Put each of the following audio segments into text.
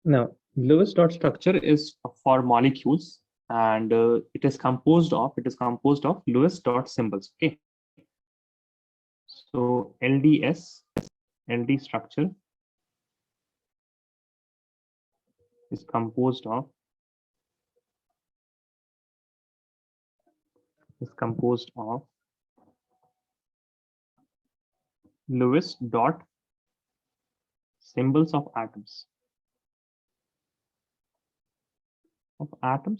Now, Lewis dot structure is for molecules, and it is composed of Lewis dot symbols. Okay, so LD structure is composed of Lewis dot symbols of atoms,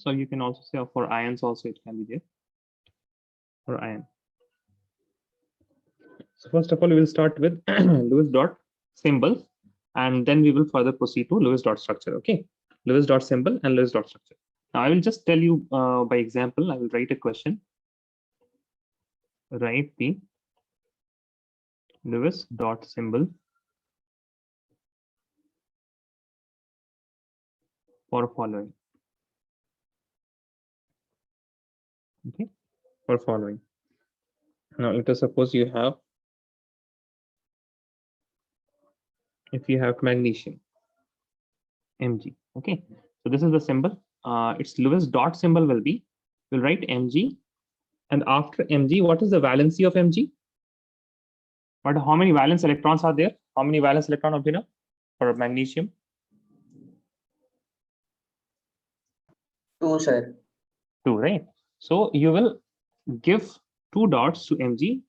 or you can also say for ions also it can be there for ion. So first of all, we will start with Lewis dot symbol, and then we will further proceed to Lewis dot structure. Okay, Lewis dot symbol and Lewis dot structure. Now I will just tell you by example. I will write a question. Write the Lewis dot symbol for following. Okay, for following. Now let us suppose you have, if you have magnesium, Mg. Okay, so this is the symbol. Its Lewis dot symbol will be, we'll write Mg, and after Mg, what is the valency of Mg? But how many valence electrons are there? How many valence electron of for magnesium? 2, sir. 2, right? So you will give 2 dots to Mg.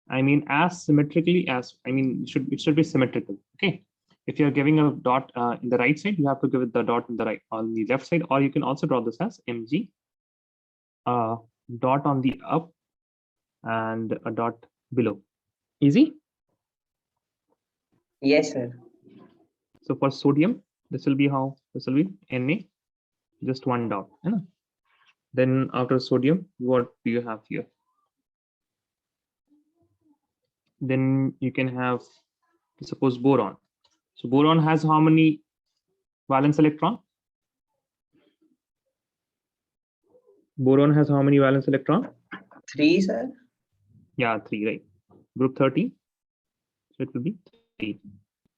I mean, as symmetrically as, I mean, it should be symmetrical. Okay. If you're giving a dot in the right side, you have to give it the dot in the right on the left side, or you can also draw this as Mg dot on the up and a dot below. Easy? Yes, sir. So for sodium, this will be how? This will be Na, just 1 dot. Then after sodium, what do you have here? Then you can have, suppose, boron. So boron has how many valence electron? Boron has how many valence electron? 3, sir. Yeah, 3, right? Group 30. So it will be 3.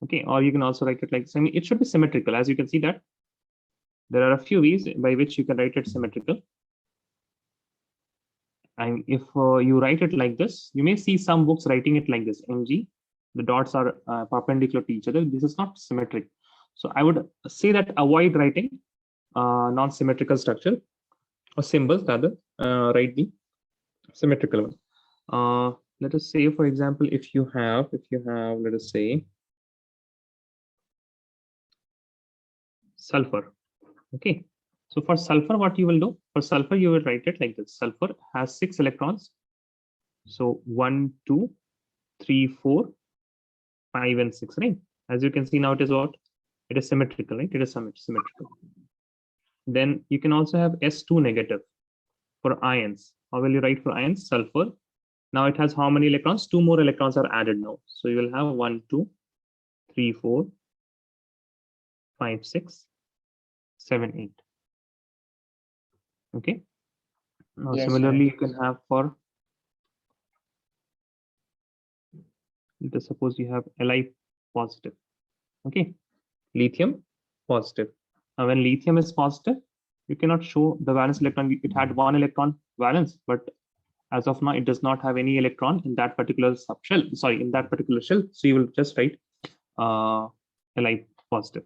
Okay, or you can also write it like this. I mean, it should be symmetrical. As you can see that there are a few ways by which you can write it symmetrical. And if you write it like this, you may see some books writing it like this. Mg, the dots are perpendicular to each other. This is not symmetric. So I would say that avoid writing non-symmetrical structure or symbols, rather write the symmetrical one. Let us say, for example, if you have, let us say, sulfur. Okay, so for sulfur, what you will do? For sulfur, you will write it like this. Sulfur has 6 electrons. So 1, 2, 3, 4, 5, and 6, right? As you can see now, it is what? It is symmetrical, right? It is symmetrical. Then you can also have S2 negative for ions. How will you write for ions? Sulfur. Now it has how many electrons? 2 more electrons are added now. So you will have 1, 2, 3, 4, 5, 6, 7, 8. Okay. Now Yes, similarly, sir. you can have for, let us suppose you have Li positive. Okay. Lithium positive. Now when lithium is positive, you cannot show the valence electron. It had 1 electron valence, but as of now, it does not have any electron in that particular subshell. Sorry, in that particular shell. So you will just write Li positive.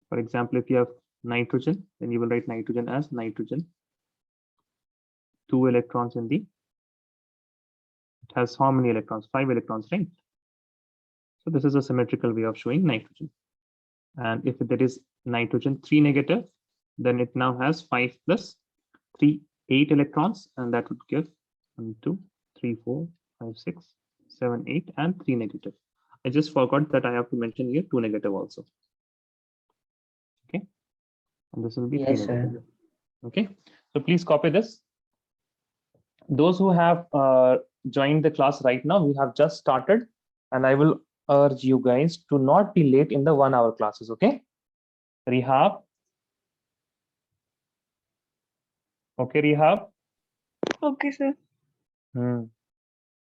For example, if you have nitrogen, then you will write nitrogen as nitrogen. 2 electrons in the, it has how many electrons? 5 electrons, right? So this is a symmetrical way of showing nitrogen. And if there is nitrogen 3 negative, then it now has 5 plus 3, 8 electrons, and that would give 1, 2, 3, 4, 5, 6, 7, 8, and 3 negative. I just forgot that I have to mention here 2 negative also. Okay, and this will be 3 negative. Okay, so please copy this. Those who have joined the class right now, we have just started, and I will urge you guys to not be late in the 1-hour classes. Okay, Rehab. Okay, Rehab. Okay, sir.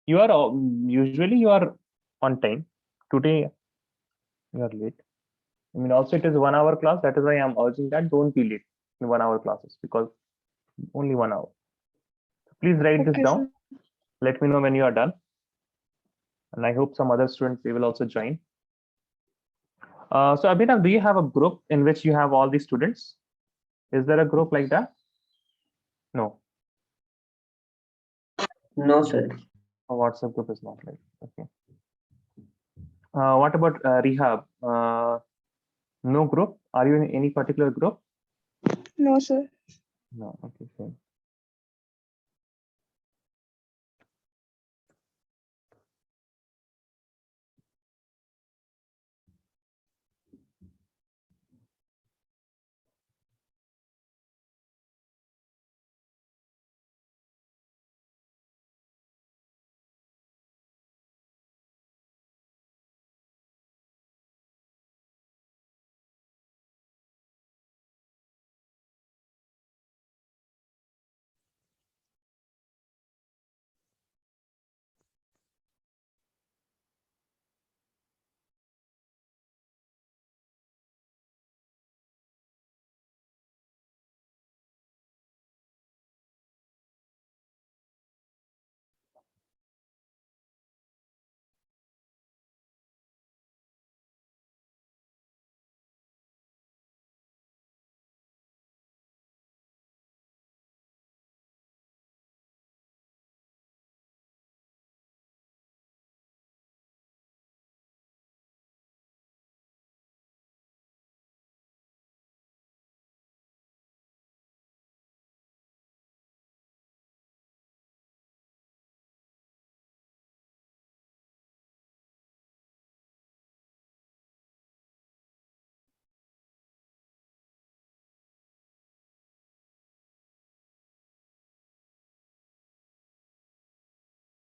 You are usually you are on time. Today you are late. I mean, also it is 1 hour class. That is why I'm urging that don't be late in 1 hour classes because only 1 hour. Please write this Okay, down. sir. Let me know when you are done. And I hope some other students, they will also join. So Abhinav, do you have a group in which you have all the students? Is there a group like that? No, No, sir. a WhatsApp group is not like, okay. What about Rehab? No group? Are you in any particular group? No, sir. No, okay, fine.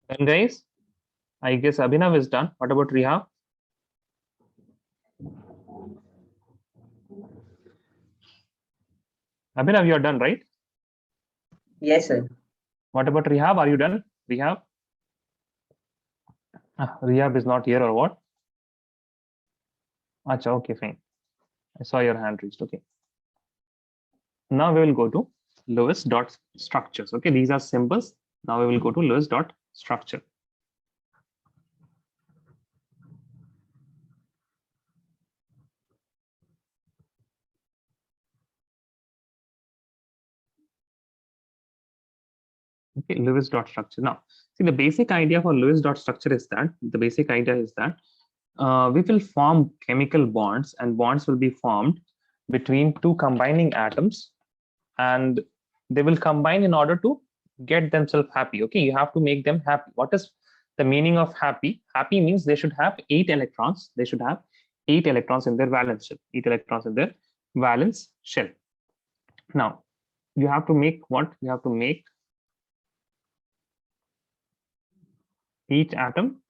Then guys, I guess Abhinav is done. What about Rehab? Abhinav, you are done, right? Yes, sir. What about Rehab? Are you done? Rehab? Rehab is not here or what? Acha, okay, fine. I saw your hand raised. Okay. Now we will go to Lewis dot structures. Okay, these are symbols. Now we will go to Lewis dot structure. Okay, Lewis dot structure. Now, see, the basic idea for Lewis dot structure is that we will form chemical bonds, and bonds will be formed between two combining atoms, and they will combine in order to get themselves happy. Okay, you have to make them happy. What is the meaning of happy? Happy means they should have 8 electrons. They should have 8 electrons in their valence shell. 8 electrons in their valence shell. Now, you have to make what? You have to make each atom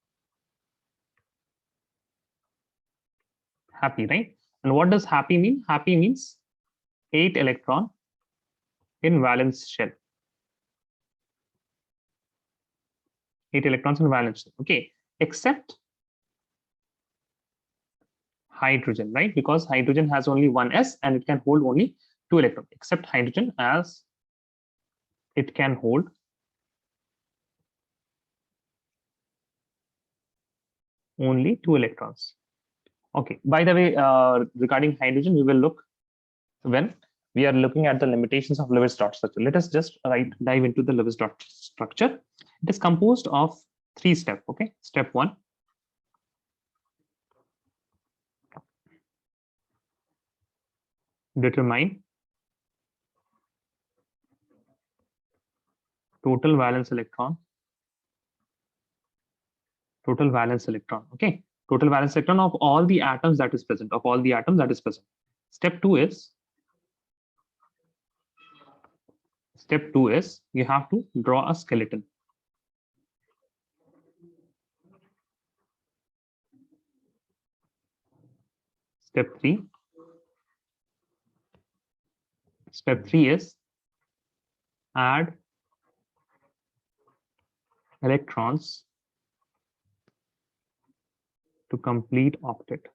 happy, right? And what does happy mean? Happy means 8 electron in valence shell. 8 electrons in valence shell. Okay, except hydrogen, right? Because hydrogen has only one s and it can hold only 2 electrons, except hydrogen, as it can hold only 2 electrons. Okay, by the way, regarding hydrogen, we will look when we are looking at the limitations of Lewis dot structure. Let us just dive into the Lewis dot structure. It is composed of 3 steps. Okay, step 1, determine total valence electron. Total valence electron. Okay, total valence electron of all the atoms that is present. Of all the atoms that is present. Step 2 is you have to draw a skeleton. Step 3 is add electrons to complete octet.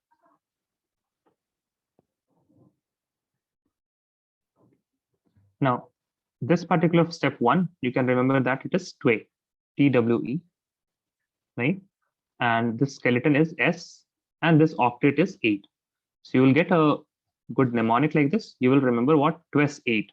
Now, this particular step 1, you can remember that it is TWE, TWE, right? And this skeleton is S, and this octet is 8. So you will get a good mnemonic like this. You will remember what TWES 8.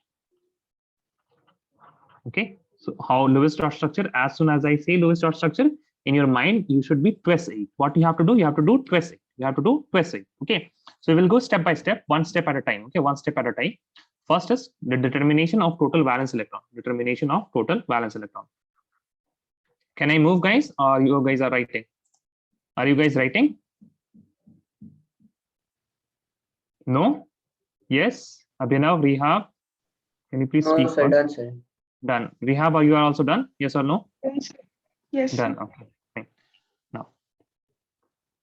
Okay. So how Lewis dot structure? As soon as I say Lewis dot structure, in your mind you should be TWES 8. What you have to do? You have to do TWES 8. You have to do TWES 8. Okay. So we will go step by step, one step at a time. Okay, one step at a time. First is the determination of total valence electron. Determination of total valence electron. Can I move, guys, or you guys are writing? Are you guys writing? No? Yes? Abhinav, Rehab, can you please No, speak sir. first? Done, sir. Done. Rehab, are you are also done? Yes or no? Yes, sir. Yes, sir. Done. Okay. Fine. Now,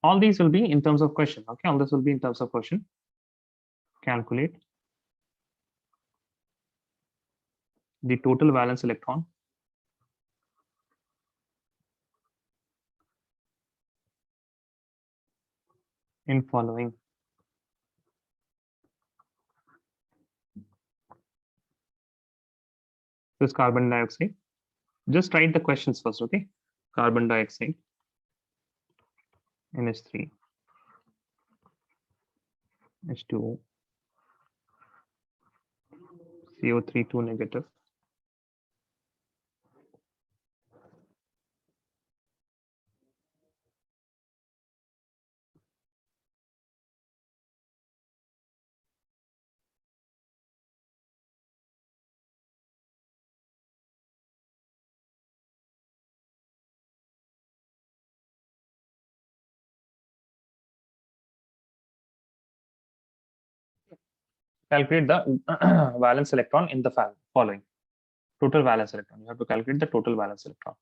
all these will be in terms of question. Okay, all this will be in terms of question. Calculate the total valence electron in following. This carbon dioxide. Just write the questions first, okay? Carbon dioxide, NH3, H2O, CO3 2 negative. Calculate the valence electron in the following. Total valence electron. You have to calculate the total valence electron.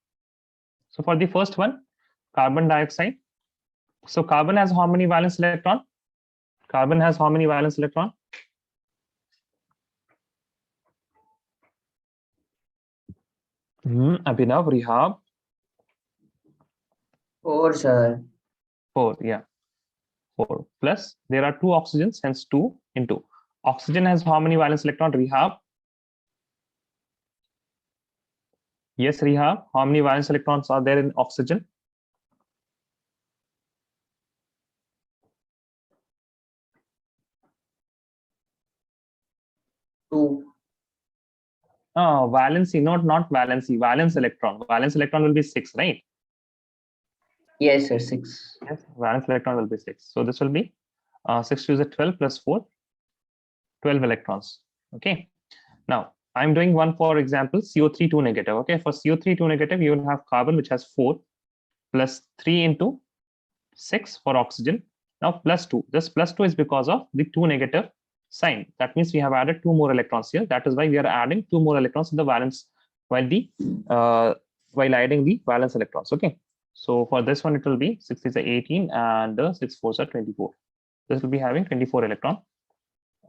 So for the first one, carbon dioxide. So carbon has how many valence electron? Carbon has how many valence electron? Abhinav, Rehab. 4, sir. 4, yeah. 4 plus there are 2 oxygens, hence 2 into. Oxygen has how many valence electron? Rehab. Yes, Rehab. How many valence electrons are there in oxygen? 2. Oh, valency, not valency, valence electron. Valence electron will be 6, right? Yes, sir. 6. Yes, valence electron will be 6. So this will be 6 to the 12 plus 4, 12 electrons. Okay. Now I'm doing one for example, CO3 2 negative. Okay. For CO3 2 negative, you will have carbon which has 4 plus 3 into 6 for oxygen. Now plus 2. This plus 2 is because of the 2 negative sign. That means we have added 2 more electrons here. That is why we are adding 2 more electrons in the valence while adding the valence electrons. Okay. So for this one, it will be 6 is 18 and 6 4s are 24. This will be having 24 electron.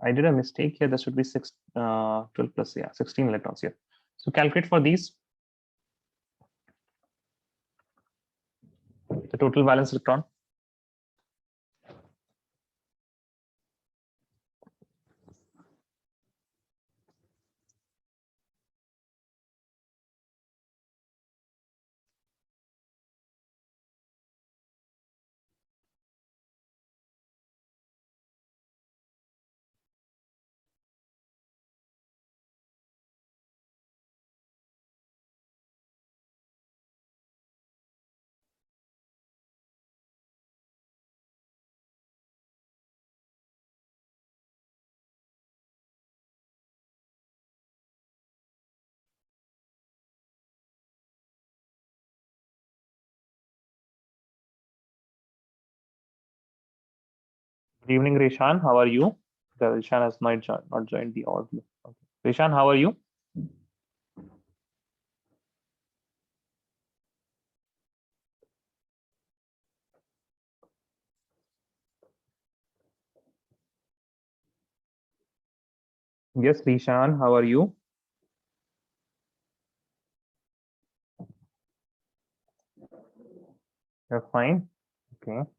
I did a mistake here. This should be 6, 12 plus, yeah, 16 electrons here. So calculate for these the total valence electron. Good evening, Rishan. How are you? Rishan has not joined the audio. Okay. Rishan, how are you? Yes, Rishan, how are you? You're fine. Okay.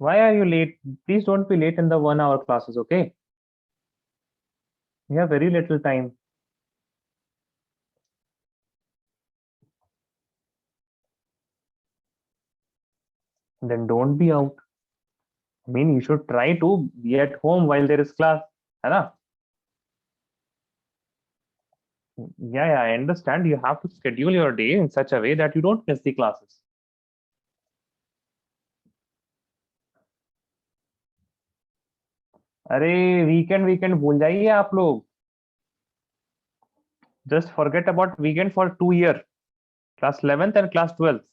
Why are you late? Please don't be late in the 1 hour classes, okay? We have very little time. Then don't be out. I mean, you should try to be at home while there is class. है ना? Yeah, I understand. You have to schedule your day in such a way that you don't miss the classes. अरे weekend भूल जाइए आप लोग. Just forget about weekend for 2 years. Class 11th and class 12th.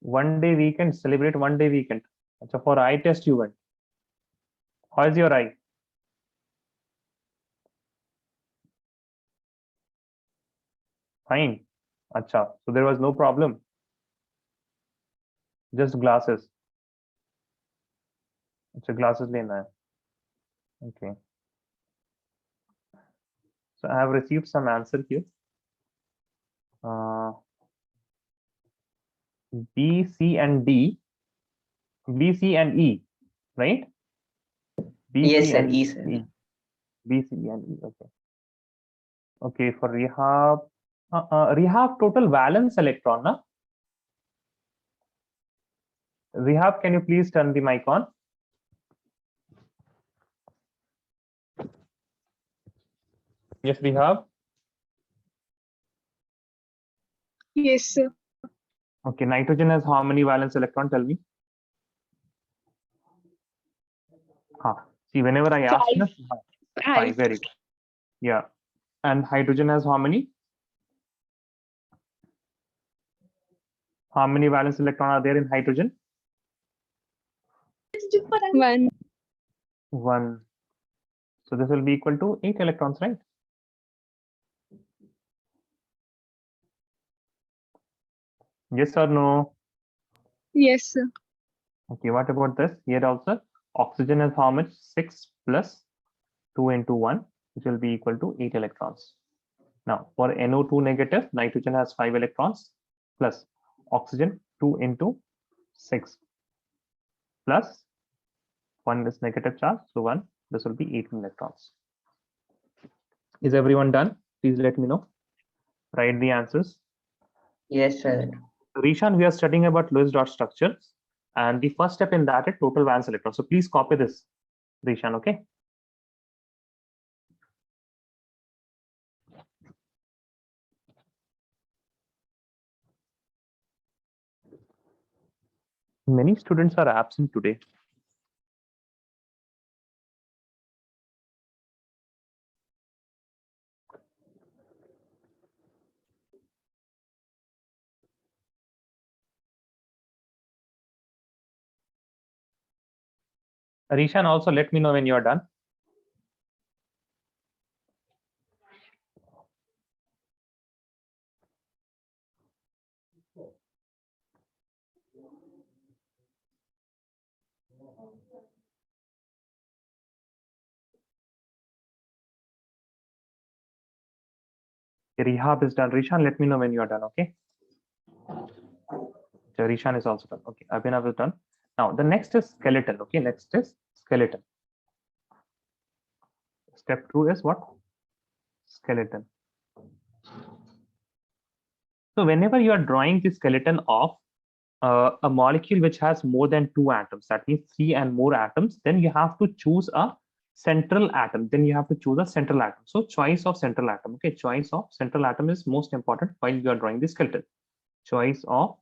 One day weekend, celebrate one day weekend. So for eye test you went. How is your eye? Fine. Acha. So there was no problem. Just glasses. अच्छा glasses लेना है. Okay. So I have received some answer here. B, C, and D. B, C, and E, right? B, Yes, C, sir. and E, sir. E. B, C, and E. Okay. Okay. For Rehab, Rehab total valence electron, na? Rehab, can you please turn the mic on? Yes, Rehab. Yes, sir. Okay, nitrogen has how many valence electron? Tell me. See, whenever I ask, na, five, very good. Yeah. And hydrogen has how many? How many valence electron are there in hydrogen? One. One. So this will be equal to 8 electrons, right? Yes or no? Yes, sir. Okay, what about this? Here also, oxygen has how much? 6 plus 2 into 1, which will be equal to 8 electrons. Now, for NO2 negative, nitrogen has 5 electrons plus oxygen 2 into 6 plus 1 is negative charge, so 1, this will be 18 electrons. Is everyone done? Please let me know. Write the answers. Yes, sir. Rishan, we are studying about Lewis dot structures, and the first step in that is total valence electron. So please copy this, Rishan, okay? Many students are absent today. Rishan, also let me know when you are done. Rehab is done. Rishan, let me know when you are done, okay? So Rishan is also done. Okay, Abhinav is done. Now the next is skeleton. Okay, next is skeleton. Step 2 is what? Skeleton. So whenever you are drawing the skeleton of a molecule which has more than 2 atoms, that means 3 and more atoms, then you have to choose a central atom. So choice of central atom. Okay, choice of central atom is most important while you are drawing the skeleton. Choice of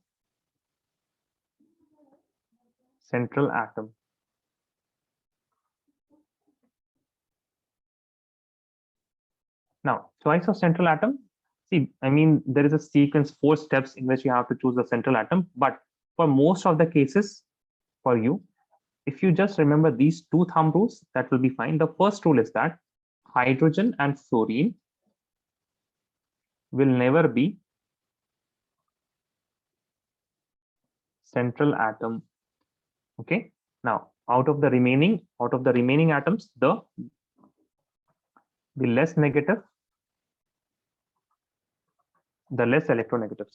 central atom. Now, choice of central atom. See, I mean, there is a sequence, 4 steps in which you have to choose the central atom. But for most of the cases, for you, if you just remember these 2 thumb rules, that will be fine. The first rule is that hydrogen and fluorine will never be central atom. Okay. Now, out of the remaining atoms, the less negative, the less electronegative,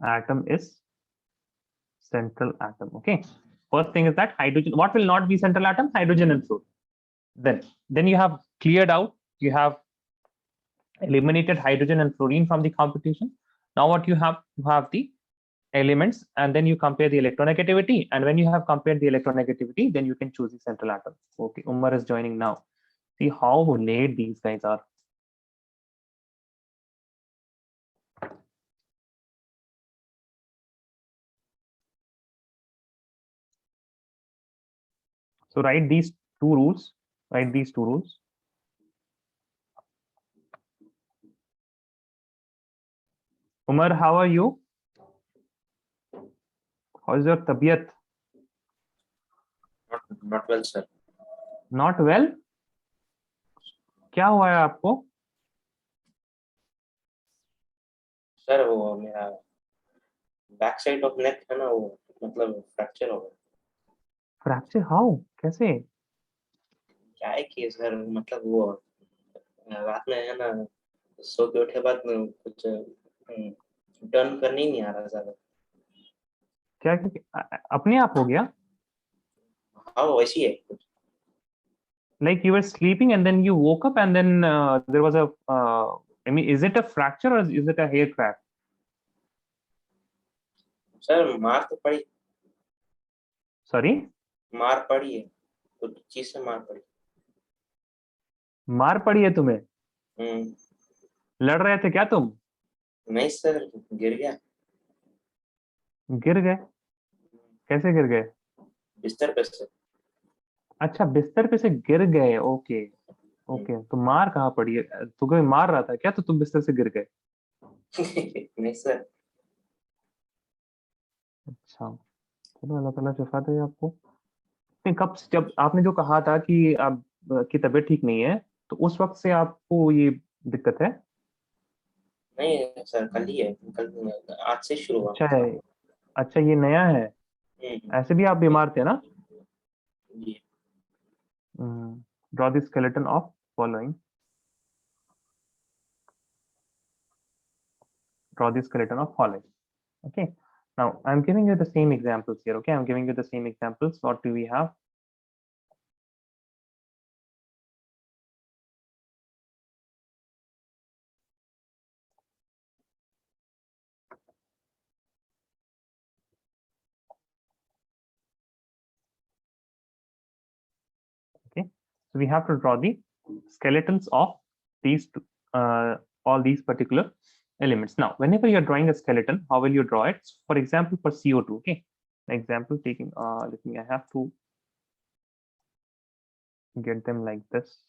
atom is central atom. Okay. First thing is that hydrogen. What will not be central atom? Hydrogen and fluorine. Then you have cleared out. You have eliminated hydrogen and fluorine from the computation. Now what you have the elements, and then you compare the electronegativity. And when you have compared the electronegativity, then you can choose the central atom. Okay, Umar is joining now. See how late these guys are. So write these two rules. Write these two rules. Umar, how are you? How is your tabiyat? Not well, sir. Not well? क्या हुआ है आपको? Sir वो मेरा back side of neck है ना, वो मतलब फ्रैक्चर हो गया। फ्रैक्चर? हाउ? कैसे? क्या है कि सर मतलब वो रात में है ना, सो के उठे बाद कुछ टर्न करने ही नहीं आ रहा ज्यादा। क्या अपने आप हो गया? हाँ वैसी है कुछ। Like you were sleeping and then you woke up and then there was a I mean, is it a fracture or is it a hair crack? Sir मार तो पड़ी। Sorry? मार पड़ी है, कुछ चीज से मार पड़ी। मार पड़ी है तुम्हें? लड़ रहे थे क्या तुम? नहीं सर, गिर गया। गिर गए? कैसे गिर गए? बिस्तर पे से। अच्छा, बिस्तर पे से गिर गए। ओके ओके, तो मार कहाँ पड़ी है? तुम्हें मार रहा था क्या तो तुम बिस्तर से गिर गए? नहीं सर। अच्छा, चलो अल्लाह ताला शिफा दे आपको। नहीं, कब जब आपने जो कहा था कि आप की तबीयत ठीक नहीं है, तो उस वक्त से आपको ये दिक्कत है? नहीं सर, कल ही है, कल आज से शुरू हुआ। अच्छा है। अच्छा, ये नया है? ऐसे भी आप बीमार थे ना? जी। Draw the skeleton of following. Draw the skeleton of following. Okay. Now I'm giving you the same examples here. Okay, I'm giving you the same examples. What do we have? Okay, so we have to draw the skeletons of these two, all these particular elements. Now, whenever you're drawing a skeleton, how will you draw it? For example, for CO2. Okay, example taking. Let me. I have to get them like this.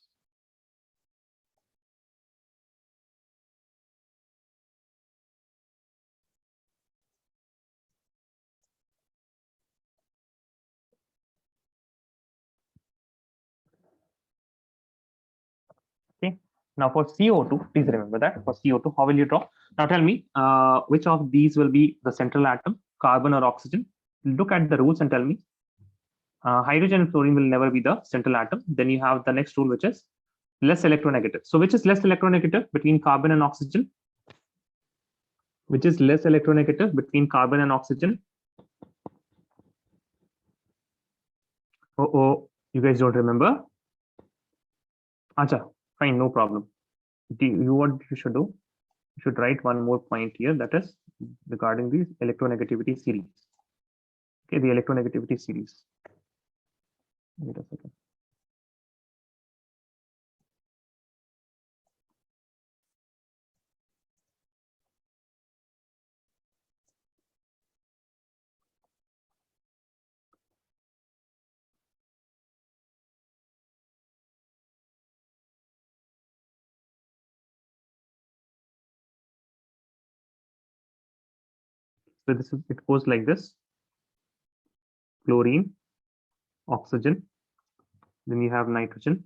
Okay. Now for CO2, please remember that for CO2, how will you draw? Now tell me, which of these will be the central atom, carbon or oxygen? Look at the rules and tell me. Hydrogen and fluorine will never be the central atom. Then you have the next rule, which is less electronegative. So which is less electronegative between carbon and oxygen? Which is less electronegative between carbon and oxygen? Oh, you guys don't remember? Acha, fine, no problem. What you should do? You should write one more point here, that is regarding the electronegativity series. Okay, the electronegativity series. Wait a second. So this is, it goes like this: chlorine, oxygen, then you have nitrogen,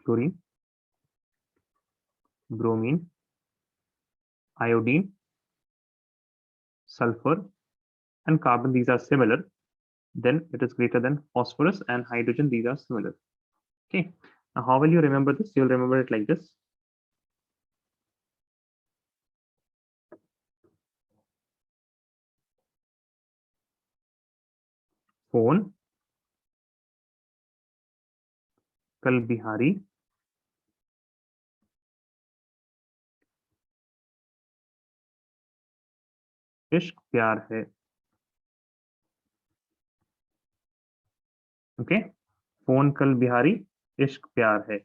chlorine, bromine, iodine, sulfur, and carbon. These are similar. Then it is greater than phosphorus and hydrogen. These are similar. Okay. Now, how will you remember this? You'll remember it like this. Phone call Bihari इश्क प्यार है। Okay, phone call Bihari इश्क प्यार है।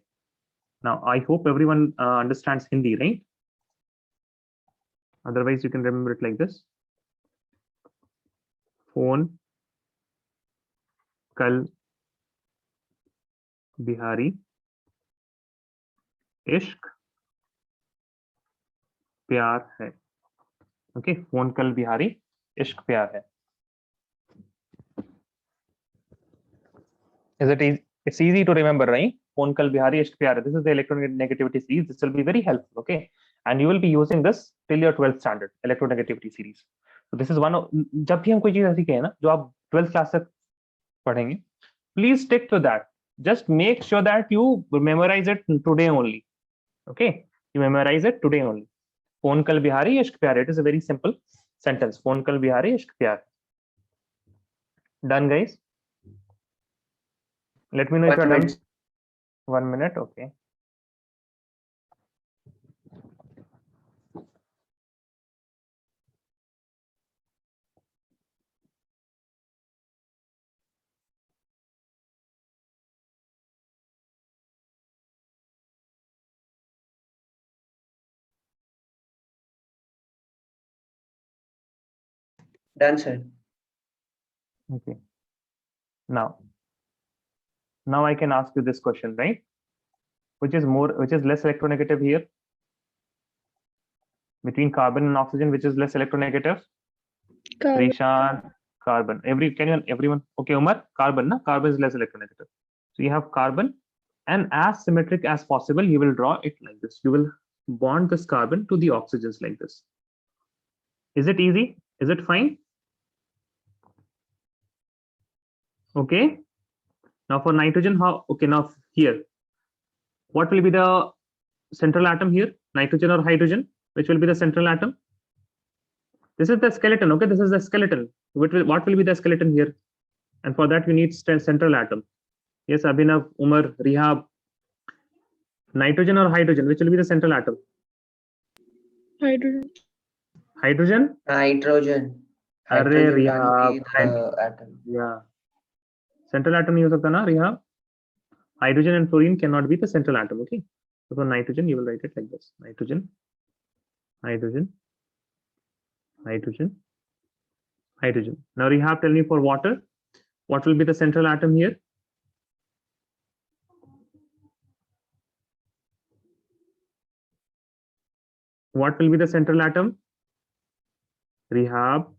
Now I hope everyone understands Hindi, right? Otherwise you can remember it like this. Phone call Bihari इश्क प्यार है। Okay, phone call Bihari इश्क प्यार है। Is it easy? It's easy to remember, right? Phone kal bihari ishq pyar hai. This is the electronegativity series. This will be very helpful, okay? And you will be using this till your 12th standard electronegativity series. So this is one of, जब भी हम कोई चीज ऐसी कहें ना जो आप 12th क्लास तक पढ़ेंगे, please stick to that. Just make sure that you memorize it today only. Okay, you memorize it today only. Phone kal bihari ishq pyar hai. It is a very simple sentence. Phone kal bihari ishq pyar. Done, guys? Let me know if you're done. 1 minute, okay. Done, sir. Okay. Now I can ask you this question, right? Which is less electronegative here? Between carbon and oxygen, which is less electronegative? Carbon. Rishan, carbon. Everyone? Okay, Umar, carbon, na? Carbon is less electronegative. So you have carbon, and as symmetric as possible, you will draw it like this. You will bond this carbon to the oxygens like this. Is it easy? Is it fine? Okay. Now for nitrogen, how? Okay, now here, what will be the central atom here? Nitrogen or hydrogen? Which will be the central atom? This is the skeleton. Okay, this is the skeleton. What will be the skeleton here? And for that, you need central atom. Yes, Abhinav, Umar, Rihab. Nitrogen or hydrogen? Which will be the central atom? Hydrogen. Hydrogen? Nitrogen. Arre, Hydrogen Rihab. can be the atom. Yeah. Central atom नहीं हो सकता ना, Rihab? Hydrogen and fluorine cannot be the central atom. Okay. So for nitrogen, you will write it like this: nitrogen, hydrogen, hydrogen, hydrogen. Now Rihab, tell me for water, what will be the central atom here? What will be the central atom? Rihab.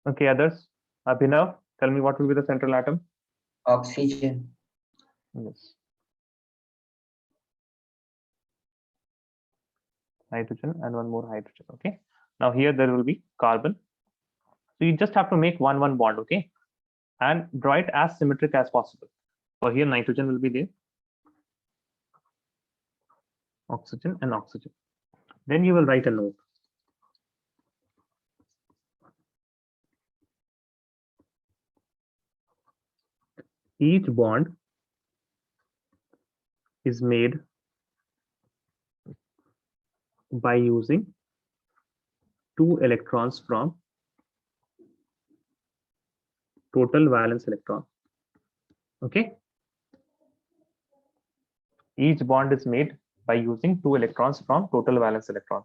Okay, others. Abhinav, tell me what will be the central atom? Oxygen. Yes. Hydrogen and one more hydrogen. Okay. Now here there will be carbon. So you just have to make one bond. Okay. And draw it as symmetric as possible. So here nitrogen will be there. Oxygen and oxygen. Then you will write a note. Each bond is made by using 2 electrons from total valence electron. Okay. Each bond is made by using 2 electrons from total valence electron.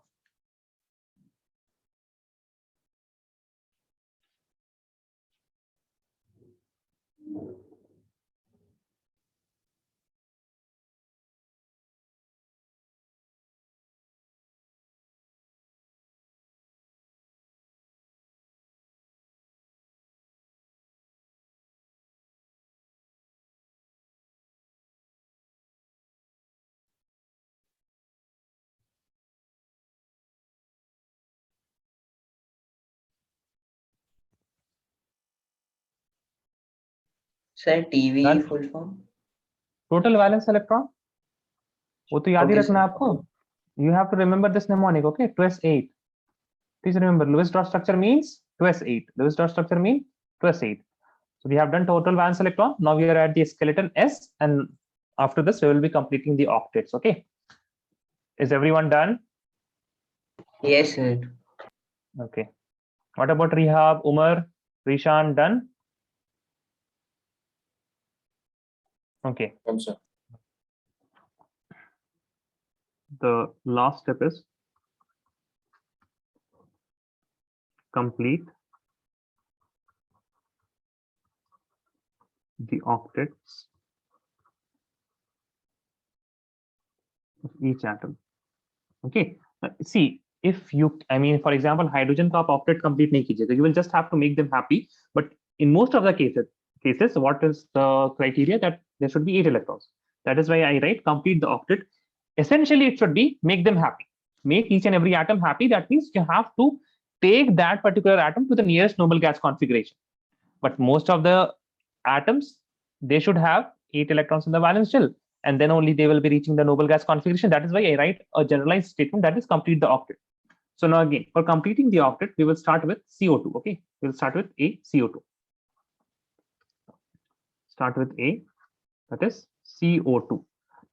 Sir, TV Done. full form? Total valence electron, वो तो याद ही Okay, रखना है sir. आपको. You have to remember this mnemonic, okay? 2s8. Please remember, Lewis dot structure means 2s8. Lewis dot structure means 2s8. So we have done total valence electron. Now we are at the skeleton S, and after this we will be completing the octets. Okay. Is everyone done? Yes, sir. Okay. What about Rihab, Umar, Rishan? Done? Okay. sir. The last step is complete the octets of each atom. Okay. See, if you, I mean, for example, hydrogen का आप octet complete नहीं कीजिएगा. You will just have to make them happy. But in most of the cases, what is the criteria? That there should be 8 electrons. That is why I write complete the octet. Essentially, it should be make them happy. Make each and every atom happy. That means you have to take that particular atom to the nearest noble gas configuration. But most of the atoms, they should have 8 electrons in the valence shell, and then only they will be reaching the noble gas configuration. That is why I write a generalized statement that is complete the octet. So now again, for completing the octet, we will start with CO2. Okay, we'll start with a CO2. Start with a, that is CO2.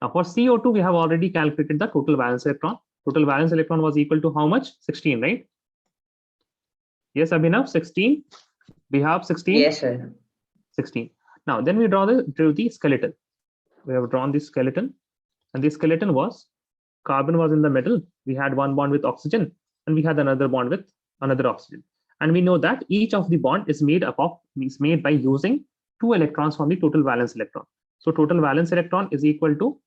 Now for CO2, we have already calculated the total valence electron. Total valence electron was equal to how much? 16, right? Yes, Abhinav, 16. We have 16. Yes, sir. 16. Now then we drew the skeleton. We have drawn the skeleton, and the skeleton was carbon was in the middle. We had one bond with oxygen, and we had another bond with another oxygen. And we know that each of the bond is made by using 2 electrons from the total valence electron. So total valence electron is equal to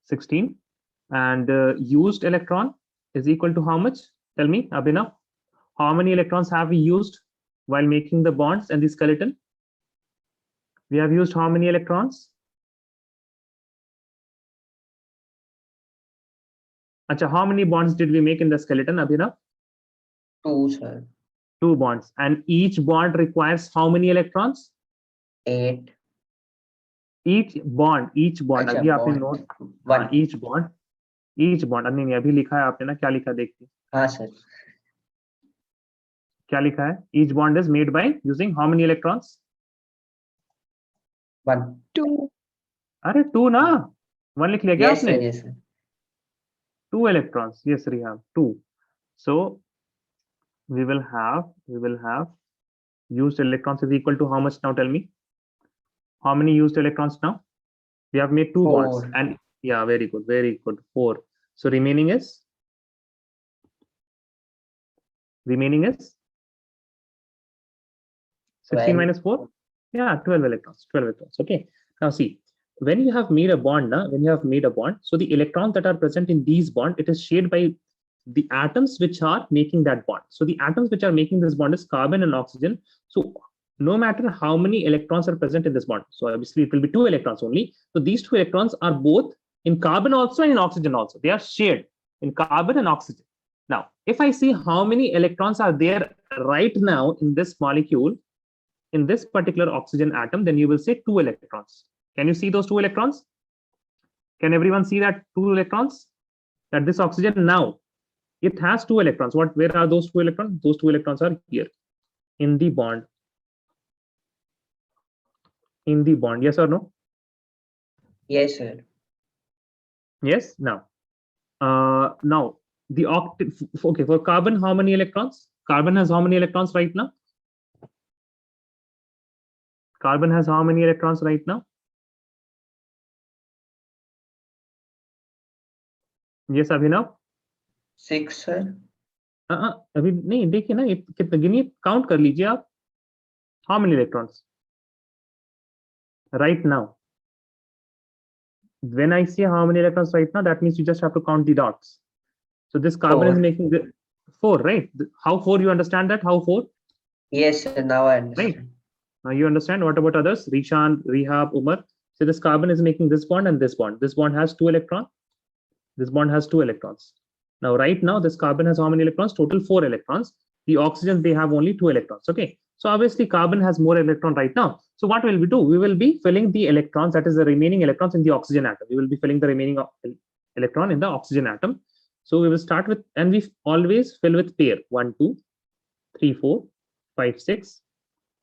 16, and used electron is equal to how much? Tell me, Abhinav, how many electrons have we used while making the bonds and the skeleton? We have used how many electrons? Acha, how many bonds did we make in the skeleton, Abhinav? 2, sir. 2 bonds. And each bond requires how many electrons? 8. Each bond. अच्छा, अभी आपने bond. Note 1. each bond. नहीं अभी लिखा है आपने ना, क्या लिखा देखिए. हाँ, sir. क्या लिखा है? Each bond is made by using how many electrons? 1. 2. अरे 2 ना, 1 लिख लिया क्या Yes, आपने? sir. Yes, sir. 2 electrons. Yes, Rihab, 2. So we will have used electrons is equal to how much now? Tell me. How many used electrons now? We have made 2 bonds, 4. and yeah, very good, 4. So remaining is 16 12. minus 4. Yeah, 12 electrons. Okay. Now see, when you have made a bond, so the electrons that are present in these bond, it is shared by the atoms which are making that bond. So the atoms which are making this bond is carbon and oxygen. So no matter how many electrons are present in this bond, so obviously it will be 2 electrons only. So these 2 electrons are both in carbon also and in oxygen also. They are shared in carbon and oxygen. Now, if I see how many electrons are there right now in this molecule, in this particular oxygen atom, then you will say 2 electrons. Can you see those 2 electrons? Can everyone see that 2 electrons? That this oxygen now, it has 2 electrons. Where are those 2 electrons? Those 2 electrons are here in the bond. In the bond, yes or no? Yes, sir. Yes. Now the octet. Okay, for carbon, how many electrons? Carbon has how many electrons right now? Carbon has how many electrons right now? Yes, Abhinav. 6, sir. अभी नहीं, देखिए ना, कितने गिनिए, count कर लीजिए आप. How many electrons right now? When I say how many electrons right now, that means you just have to count the dots. So this carbon is 4. making the 4, right? How 4? You understand that? How 4? Yes, sir. Now I understand. Right. Now you understand. What about others? Rishan, Rihab, Umar. So this carbon is making this bond and this bond. This bond has 2 electrons. This bond has 2 electrons. Now, right now, this carbon has how many electrons? Total 4 electrons. The oxygen, they have only 2 electrons. Okay. So obviously, carbon has more electron right now. So what will we do? We will be filling the electrons, that is the remaining electrons in the oxygen atom. We will be filling the remaining electron in the oxygen atom. So we will start with, and we always fill with pair 1, 2, 3, 4, 5, 6,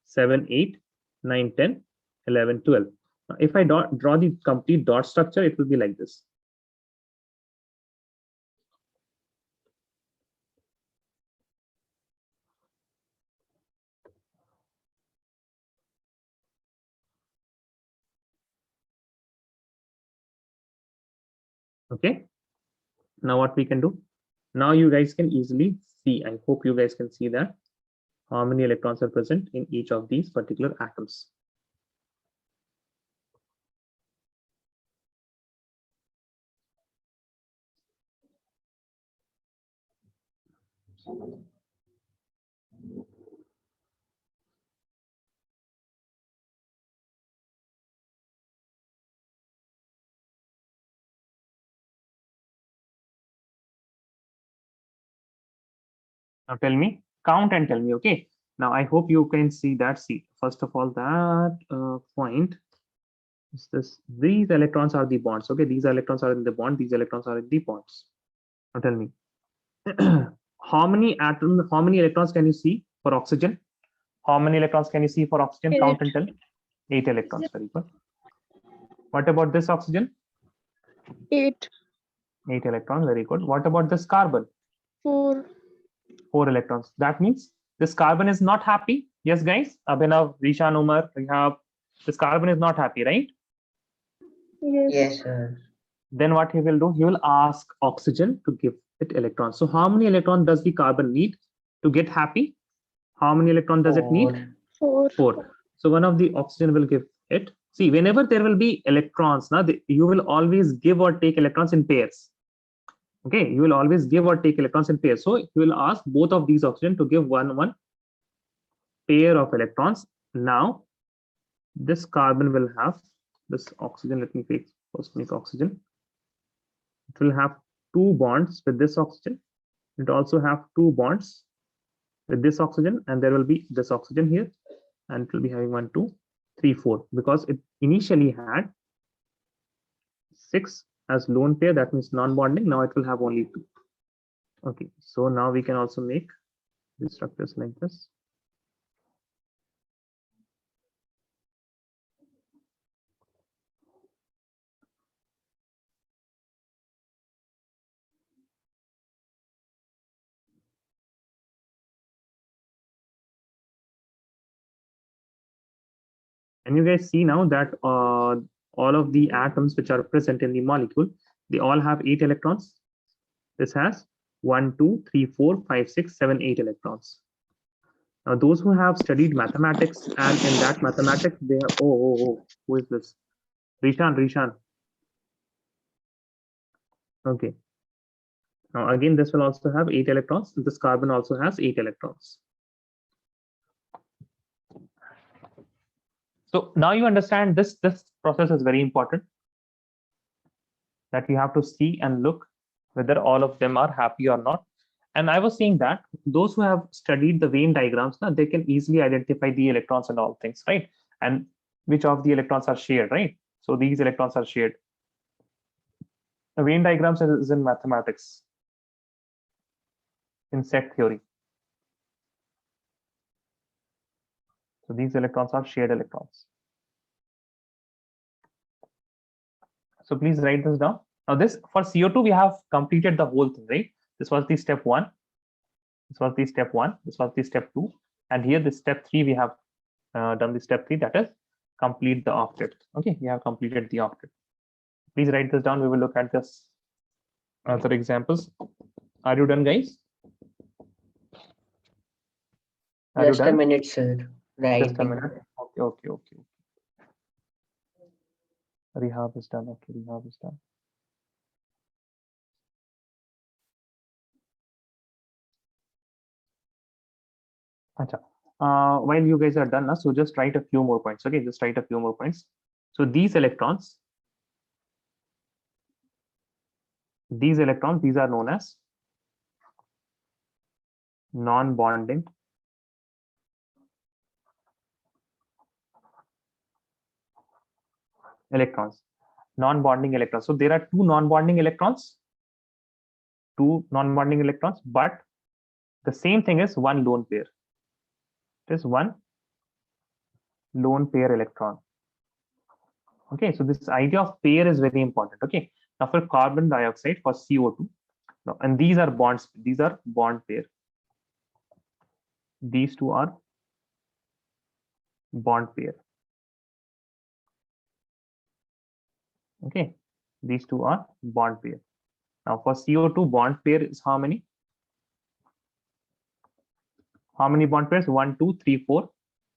7, 8, 9, 10, 11, 12. Now, if I draw the complete dot structure, it will be like this. Okay. Now what we can do? Now you guys can easily see, I hope you guys can see that how many electrons are present in each of these particular atoms. Now tell me, count and tell me, okay? Now I hope you can see that. See, first of all, that point is this. These electrons are the bonds, okay? These electrons are in the bond. These electrons are in the bonds. Now tell me, how many atoms, how many electrons can you see for oxygen? How many electrons can you see for oxygen? Count and tell. 8 electrons. Very good. What about this oxygen? 8, 8 electrons. Very good. What about this carbon? 4, 4 electrons. That means this carbon is not happy. Yes, guys. Abhinav, Rishan, Umar, we have this carbon is not happy, right? yes, Yes, sir. Then what he will do? He will ask oxygen to give it electrons. So how many electrons does the carbon need to get happy? How many electrons does it need? 4, 4. So one of the oxygen will give it. See, whenever there will be electrons, now you will always give or take electrons in pairs. Okay, you will always give or take electrons in pairs. So you will ask both of these oxygen to give one pair of electrons. Now this carbon will have this oxygen. Let me first make oxygen. It will have 2 bonds with this oxygen. It also have 2 bonds with this oxygen, and there will be this oxygen here, and it will be having 1, 2, 3, 4, because it initially had 6 as lone pair. That means non-bonding. Now it will have only 2. Okay, so now we can also make these structures like this. And you guys see now that all of the atoms which are present in the molecule, they all have 8 electrons. This has 1, 2, 3, 4, 5, 6, 7, 8 electrons. Now, those who have studied mathematics, and in that mathematics, they have, who is this? Rishan. Okay. Now, again, this will also have 8 electrons. This carbon also has 8 electrons. So now you understand this process is very important, that you have to see and look whether all of them are happy or not. And I was saying that those who have studied the Venn diagrams, now they can easily identify the electrons and all things, right? And which of the electrons are shared, right? So these electrons are shared. The Venn diagrams is in mathematics, in set theory. So these electrons are shared electrons. So please write this down. Now this, for CO2, we have completed the whole thing, right? This was the step 1. This was the step 1. This was the step 2. And here the step 3, we have done the step 3, that is complete the octet. Okay, we have completed the octet. Please write this down. We will look at this other examples. Are you done, guys? Are Just you a done? minute, sir. Just a Writing. minute. Okay. Rehab is done. Okay, rehab is done. Acha. While you guys are done, so just write a few more points. Okay, just write a few more points. So these electrons, these are known as non-bonding electrons. non-bonding electrons. So there are two non-bonding electrons, but the same thing is one lone pair. It is one lone pair electron. Okay, so this idea of pair is very important. Okay, now for carbon dioxide, for CO2, now, and these are bonds, these are bond pair. These two are bond pair. Okay, these two are bond pair. Now for CO2, bond pair is how many? How many bond pairs? 1, 2, 3, 4.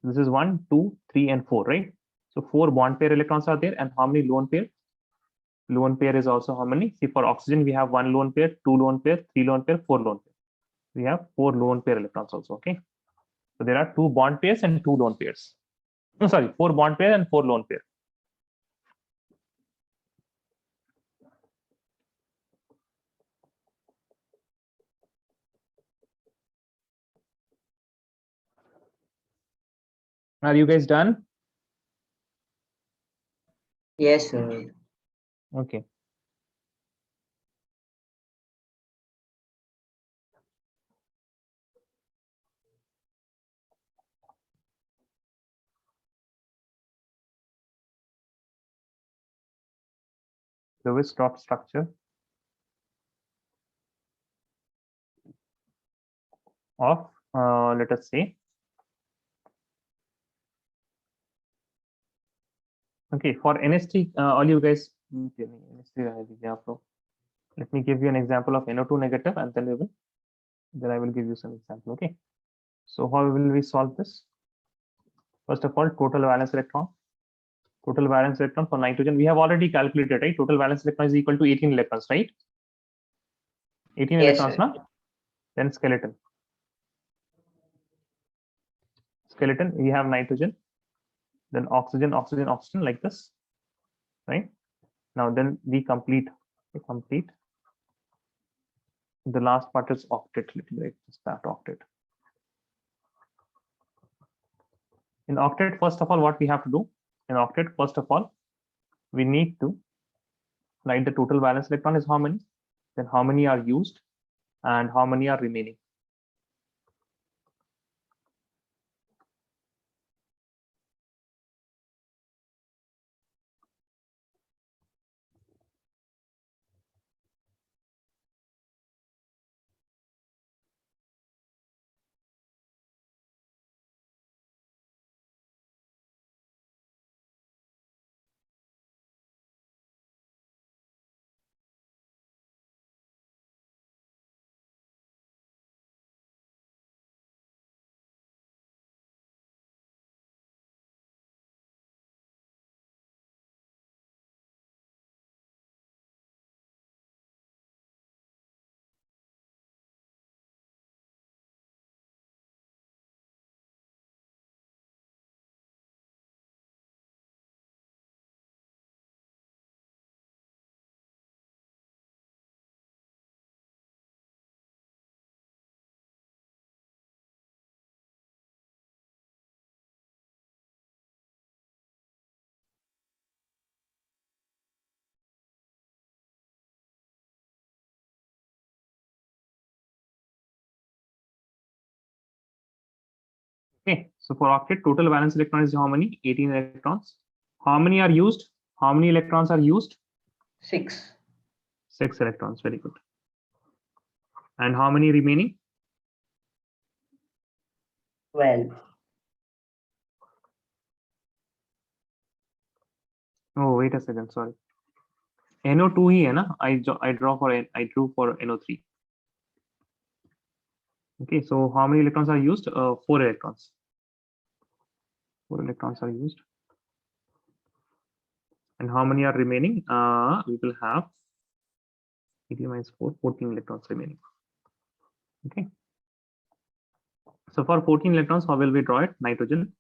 This is 1, 2, 3, and 4, right? So 4 bond pair electrons are there, and how many lone pair? Lone pair is also how many? See, for oxygen, we have 1 lone pair, 2 lone pair, 3 lone pair, 4 lone pair. We have 4 lone pair electrons also. Okay. So there are 2 bond pairs and 2 lone pairs. No, sorry, 4 bond pair and 4 lone pair. Are you guys done? Yes, sir. Okay. Lewis dot structure of, let us say, okay, for NS3, all you guys, let me give you an example of NO2 negative, and then I will give you some example. Okay, so how will we solve this? First of all, total valence electron. Total valence electron for nitrogen, we have already calculated, right? Total valence electron is equal to 18 electrons, right? 18 Yes, electrons, sir. now. Then skeleton. Skeleton, we have nitrogen, then oxygen, oxygen, oxygen, like this, right? Now then we complete. The last part is octet. Let me write this, that octet. In octet, first of all, what we have to do? In octet, first of all, we need to write the total valence electron is how many, then how many are used, and how many are remaining. Okay, so for octet, total valence electron is how many? 18 electrons. How many are used? How many electrons are used? 6. 6 electrons. Very good. And how many remaining? 12. Oh, wait a second. Sorry. NO2 ही है ना? I drew for NO3. Okay, so how many electrons are used? 4 electrons. 4 electrons are used. And how many are remaining? We will have 18 minus 4, 14 electrons remaining. Okay. So for 14 electrons, how will we draw it? Nitrogen,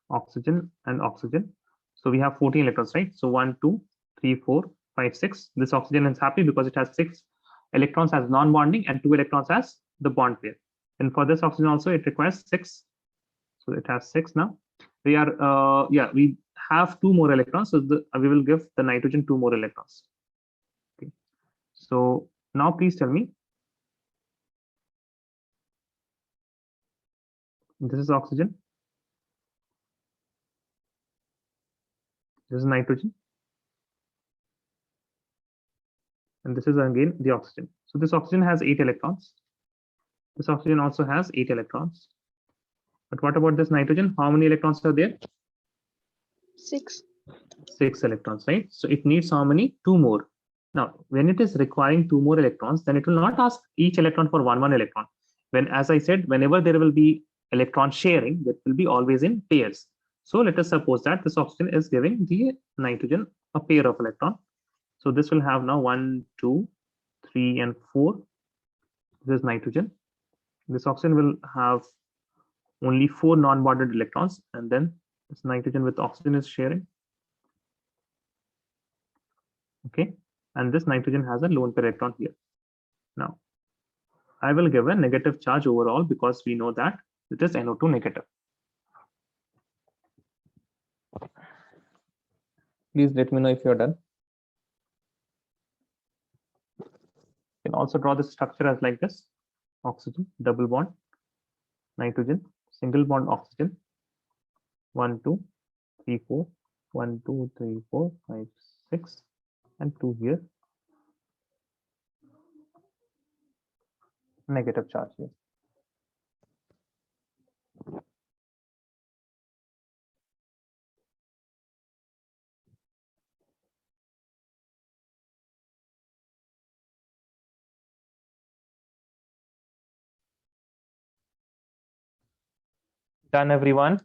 oxygen, and oxygen. So we have 14 electrons, right? So 1, 2, 3, 4, 5, 6. This oxygen is happy because it has 6 electrons as non-bonding and 2 electrons as the bond pair. And for this oxygen also, it requires 6. So it has 6 now. We are, we have 2 more electrons, so we will give the nitrogen 2 more electrons. Okay. So now please tell me, this is oxygen, this is nitrogen, and this is again the oxygen. So this oxygen has 8 electrons. This oxygen also has 8 electrons. But what about this nitrogen? How many electrons are there? 6. 6 electrons, right? So it needs how many? 2 more. Now, when it is requiring 2 more electrons, then it will not ask each electron for one electron. When, as I said, whenever there will be electron sharing, that will be always in pairs. So let us suppose that this oxygen is giving the nitrogen a pair of electron. So this will have now 1, 2, 3, and 4. This is nitrogen. This oxygen will have only 4 non-bonded electrons, and then this nitrogen with oxygen is sharing. Okay, and this nitrogen has a lone pair electron here. Now, I will give a negative charge overall because we know that it is NO2 negative. Please let me know if you're done. You can also draw the structure as like this: oxygen, double bond, nitrogen, single bond oxygen, 1, 2, 3, 4, 1, 2, 3, 4, 5, 6, and 2 here. Negative charge here. Done, everyone?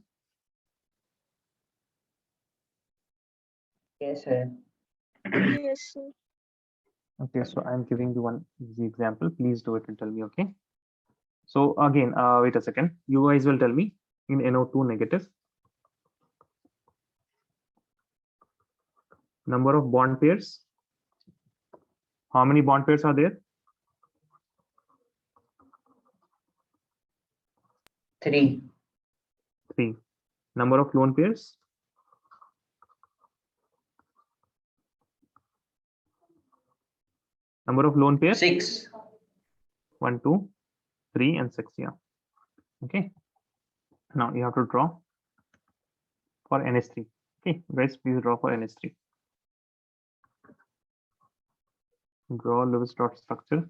Yes, sir. Yes, sir. Okay, so I'm giving you one easy example. Please do it and tell me, okay? So again, wait a second. You guys will tell me in NO2 negative, number of bond pairs. How many bond pairs are there? 3. 3. Number of lone pairs? Number of lone pairs? 6. 1, 2, 3, and 6. Yeah. Okay. Now you have to draw for NH3. Okay, guys, please draw for NH3. Draw Lewis dot structure.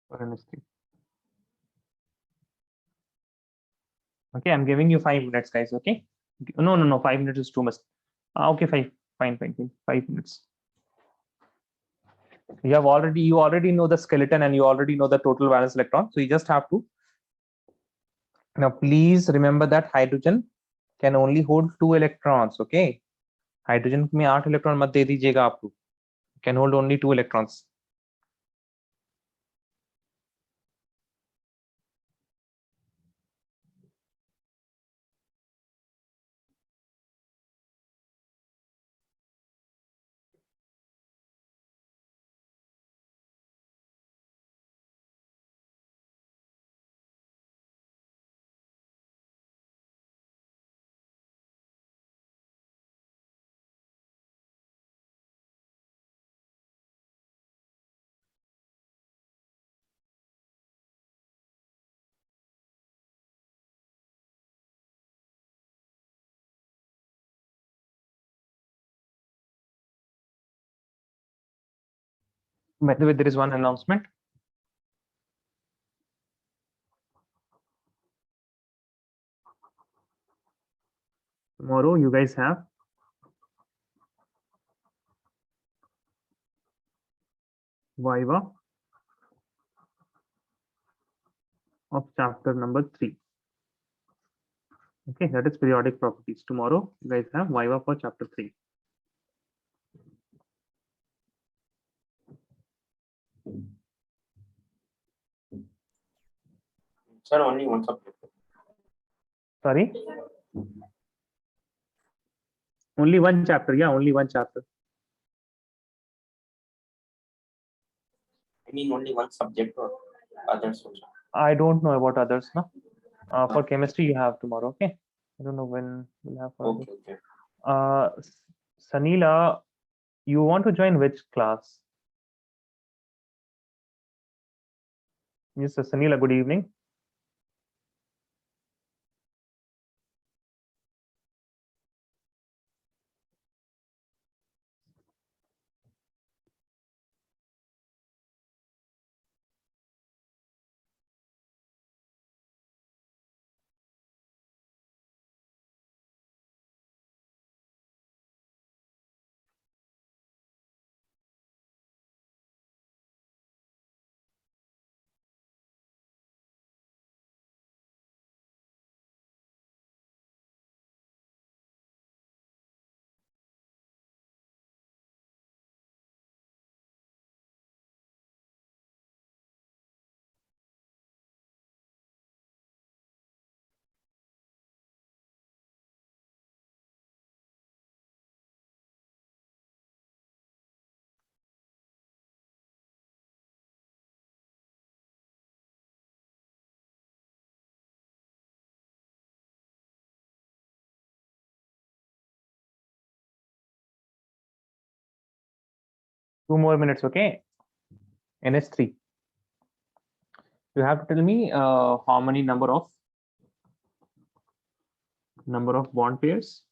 For NH3. Okay, I'm giving you 5 minutes, guys. Okay. No. 5 minutes is too much. Okay, fine. 5 minutes. You already know the skeleton and you already know the total valence electron. So you just have to. Now, please remember that hydrogen can only hold 2 electrons. Okay. Hydrogen में 8 electron मत दे दीजिएगा आप लोग. Can hold only 2 electrons. By the way, there is one announcement. Tomorrow, you guys have Viva of chapter number 3. Okay, that is periodic properties. Tomorrow, you guys have Viva for chapter 3. Sir, only one subject. Sorry? Only one chapter. Yeah, only one chapter. I mean only one subject or others also. I don't know about others, no. For chemistry, you have tomorrow. Okay. I don't know when we'll have for others. Okay. Sanila, you want to join which class? Yes, Sanila, good evening. Two more minutes, okay? NS3. You have to tell me how many number of bond pairs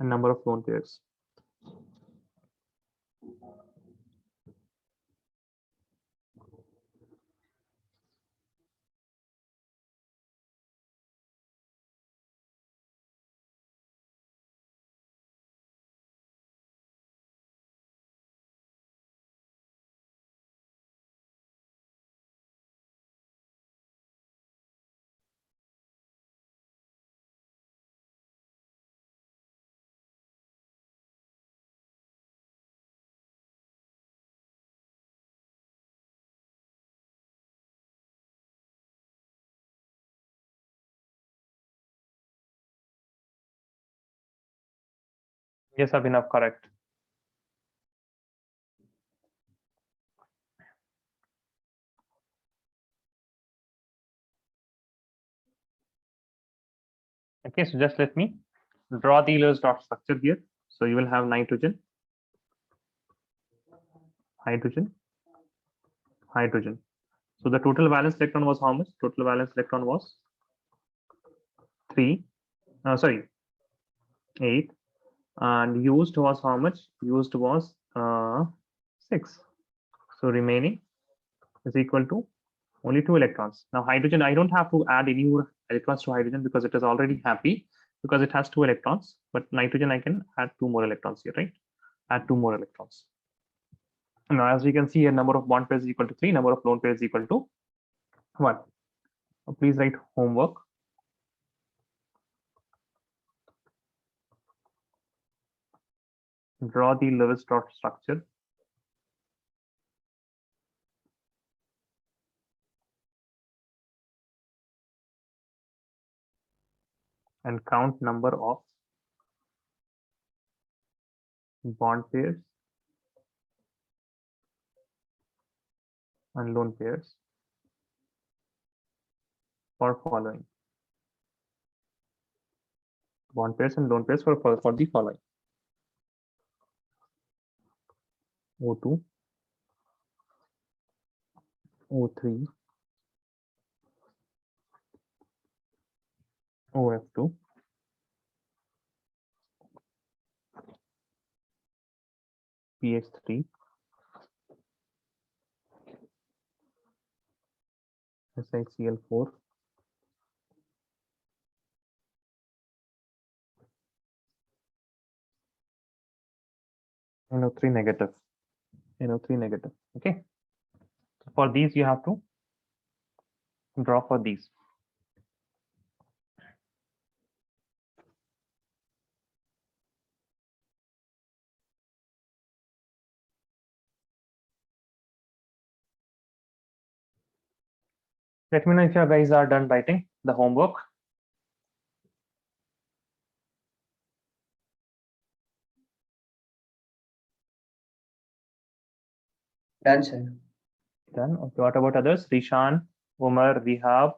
and number of lone pairs. Yes, Abhinav, correct. Okay, so just let me draw the Euler's dot structure here. So you will have nitrogen, hydrogen, hydrogen. So the total valence electron was how much? Total valence electron was 3. 8. And used was how much? Used was 6. So remaining is equal to only 2 electrons. Now hydrogen, I don't have to add any more electrons to hydrogen because it is already happy because it has 2 electrons. But nitrogen, I can add 2 more electrons here, right? Add 2 more electrons. Now, as we can see here, number of bond pairs is equal to 3, number of lone pairs is equal to 1. So please write homework. Draw the Lewis dot structure. And count number of bond pairs and lone pairs for following. Bond pairs and lone pairs for the following. O2, O3, OF2, PX3, SiCl4, NO3 negative, NO3 negative. Okay. For these, you have to draw for these. Let me know if you guys are done writing the homework. Done, sir. Done. Okay, what about others? Rishan, Umar, Vihab,